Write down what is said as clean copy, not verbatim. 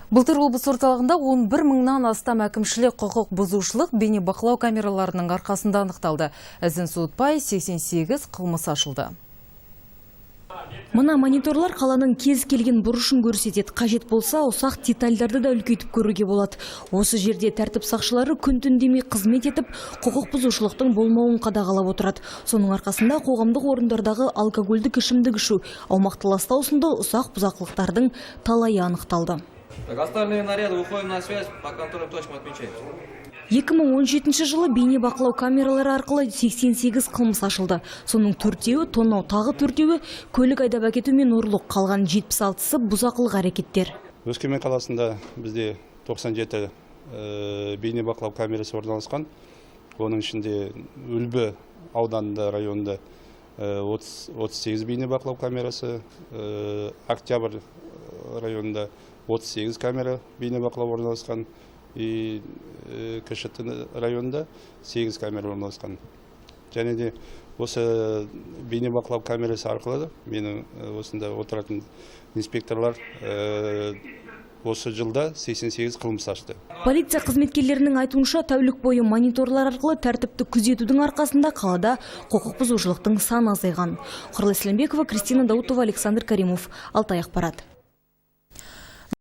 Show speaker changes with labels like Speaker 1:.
Speaker 1: Былтыр облыс орталығында 11 мыңнан астам әкімшілік құқық бұзушылық бейнебақылау камераларының арқасында анықталды. Ізін суытпай 88 қылмыс ашылды.
Speaker 2: Мына мониторлар қаланың кез келген бұрышын көрсетеді. Қажет болса, ұсақ детальдарды да үлкейтіп көруге болады. Осы жерде тәртіп сақшылары күн-түн демей қызмет етіп, құқық бұзушылықтың болмауын қадағалап отырады. Соның арқасында қоғамдық орындардағы алкогольдік ішімдік ішу, аумақты ластау сынды ұсақ бұзақылықтардың талайы анықталды.
Speaker 3: Остальные наряды выходим на связь, по контрольным точкам отмечаем.
Speaker 2: 2017 жылы бейнебақылау камералары арқылы 88 қылмыс ашылды. Соның 4-еуі тонау, тағы 4-еуі көлік айдап әкету мен ұрлық, қалған 76-сы бұзақылық әрекеттер.
Speaker 4: Өскемен қаласында бізде 97 бейнебақылау камерасы орналасқан. Оның ішінде Үлбі ауданында, районында 38 бейнебақылау камерасы, Октябрь районында 38 камера бейнебақылау орналасқан. И Кішітін районында 8 камера орналасқан. Және де осы бейнебақылау камерасы арқылы менің осында отыратын инспекторлар осы жылда 88 қылмыс ашты.
Speaker 2: Полиция қызметкерлерінің айтуынша, тәулік бойы мониторлар арқылы тәртіпті күзетудің арқасында қалада құқық бұзушылықтың саны азайған. Құрылай Сілембекова, Кристина Даутова, Александр Каримов. Алтай ақпарат.